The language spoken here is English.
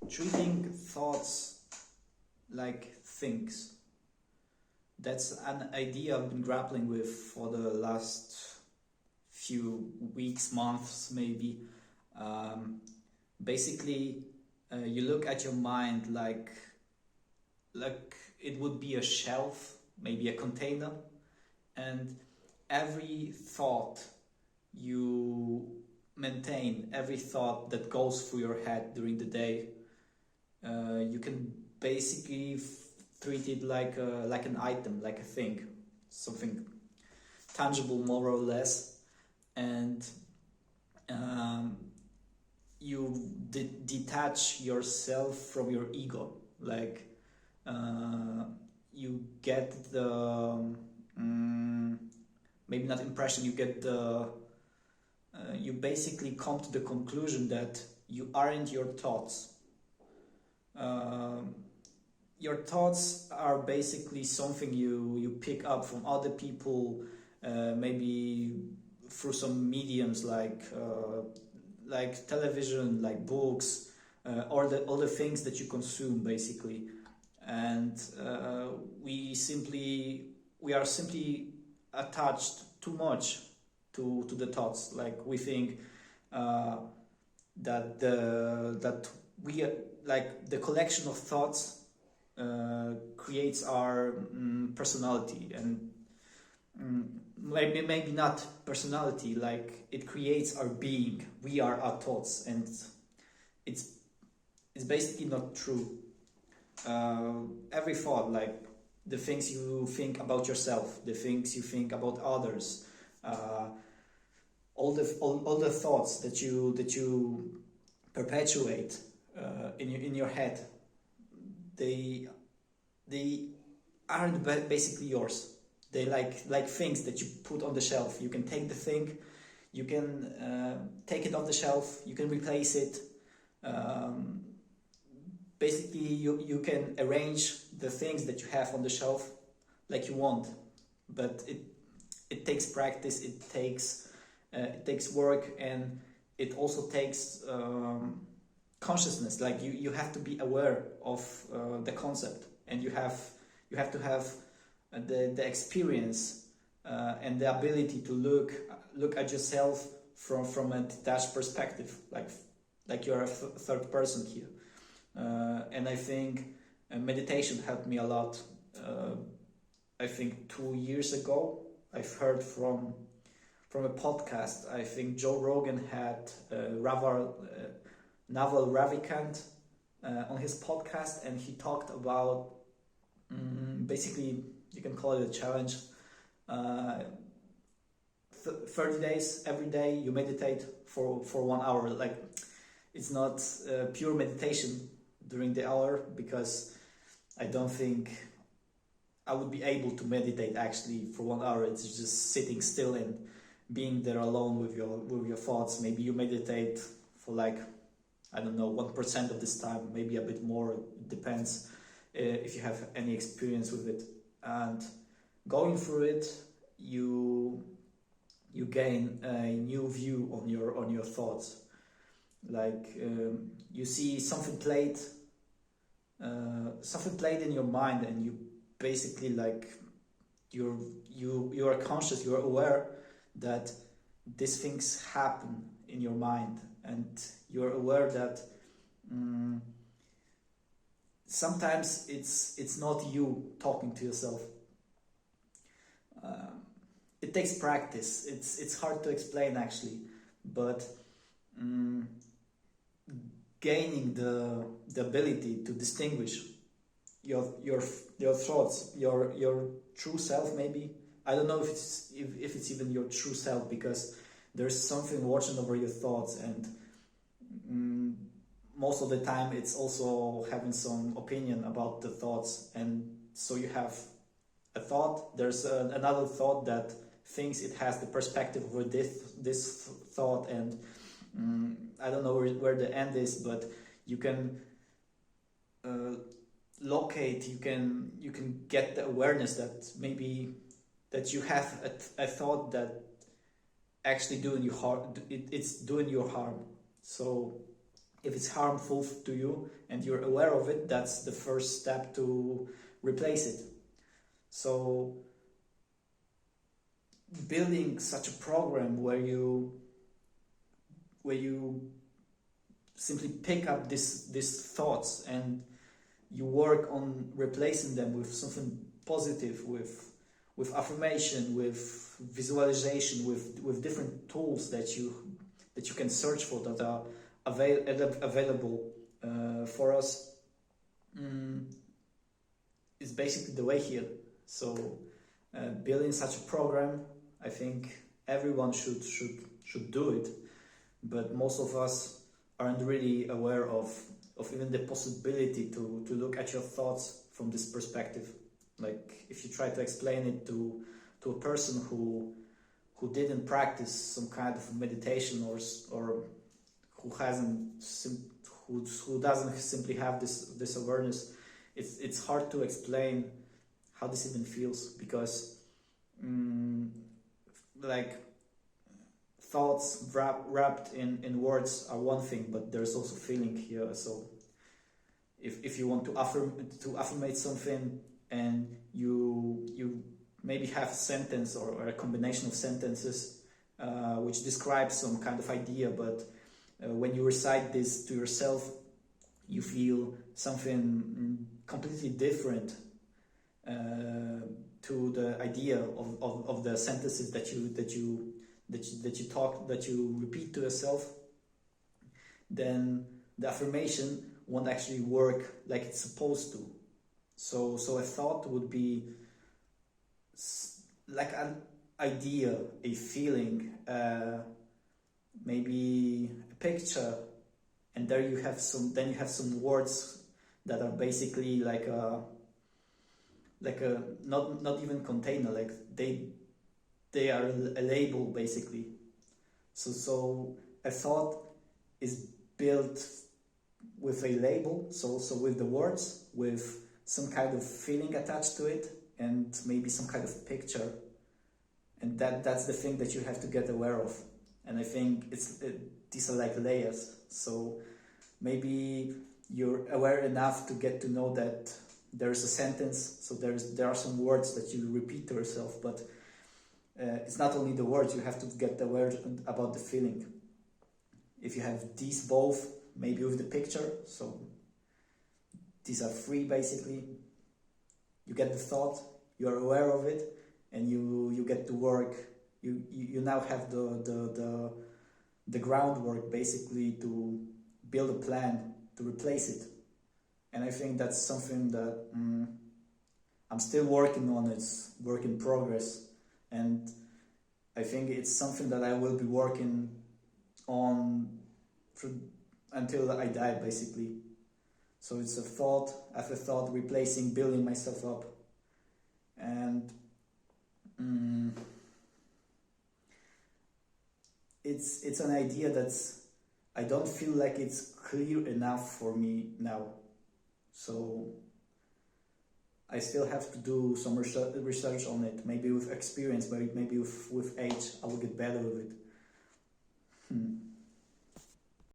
treating thoughts like things. That's an idea I've been grappling with for the last few weeks, months, maybe. Um, Basically, you look at your mind like it would be a shelf, maybe a container, and every thought you maintain, every thought that goes through your head during the day, you can basically treat it like an item, like a thing, something tangible, more or less, and um, you detach yourself from your ego, like you get the maybe not impression, you get the you basically come to the conclusion that you aren't your thoughts. Your thoughts are basically something you pick up from other people, maybe through some mediums like television, like books, or the other things that you consume, basically. And we are simply attached too much to the thoughts. Like we think that we like the collection of thoughts creates our personality, and maybe not personality, like it creates our being. We are our thoughts, and it's basically not true. Every thought, like the things you think about yourself, the things you think about others, all the thoughts that you perpetuate in your head, they aren't basically yours. They like things that you put on the shelf. You can take the thing, you can take it off the shelf, you can replace it. Basically, you can arrange the things that you have on the shelf like you want, but it takes practice. It takes work, and it also takes consciousness. Like you have to be aware of the concept, and you have to have the experience and the ability to look at yourself from a detached perspective, like you're a third person here. And I think meditation helped me a lot. I think 2 years ago, I've heard from a podcast. I think Joe Rogan had Naval Ravikant on his podcast, and he talked about basically, you can call it a challenge. 30 days, every day you meditate for 1 hour. Like, it's not pure meditation during the hour, because I don't think I would be able to meditate actually for 1 hour. It's just sitting still and being there alone with your thoughts. Maybe you meditate for like, I don't know, 1% of this time, maybe a bit more. It depends if you have any experience with it. And going through it, you gain a new view on your thoughts. Like you see something played in your mind, and you basically, like, you are conscious, you are aware that these things happen in your mind, and you're aware that sometimes it's not you talking to yourself. It takes practice. It's hard to explain actually, but gaining the ability to distinguish your thoughts, your true self, maybe. I don't know if it's even your true self, because there's something watching over your thoughts, and most of the time it's also having some opinion about the thoughts. And so you have a thought, there's another thought that thinks it has the perspective over this thought, and I don't know where the end is, but you can locate, you can get the awareness that maybe that you have a thought that actually doing you harm. It's doing you harm. So if it's harmful to you and you're aware of it, that's the first step to replace it. So building such a program where you simply pick up these thoughts and you work on replacing them with something positive, with affirmation, with visualization, with different tools that you can search for that are available for us, is basically the way here. So building such a program, I think everyone should do it, but most of us aren't really aware of even the possibility to look at your thoughts from this perspective. Like if you try to explain it to a person who didn't practice some kind of meditation or who doesn't simply have this awareness, it's hard to explain how this even feels, because like thoughts wrapped in words are one thing, but there's also feeling here. So if you want to affirmate something and you maybe have a sentence or a combination of sentences which describes some kind of idea, but when you recite this to yourself, you feel something completely different to the idea of the sentences that you repeat to yourself, then the affirmation won't actually work like it's supposed to. So a thought would be like an idea, a feeling, maybe a picture, and there you have some words that are basically like a not even container, like they are a label basically. So a thought is built with a label, so with the words, with some kind of feeling attached to it, and maybe some kind of picture, and that's the thing that you have to get aware of. And I think these are like layers. So maybe you're aware enough to get to know that there's a sentence, so there are some words that you repeat to yourself, but it's not only the words, you have to get aware about the feeling. If you have these both, maybe with the picture, so these are three basically. You get the thought, you're aware of it, and you get to work. You now have the groundwork basically to build a plan to replace it. And I think that's something that I'm still working on. It's work in progress, and I think it's something that I will be working on until I die, basically. So it's a thought after thought, replacing, building myself up, and it's an idea that's, I don't feel like it's clear enough for me now. So I still have to do some research on it. Maybe with experience, maybe with age, I will get better with it.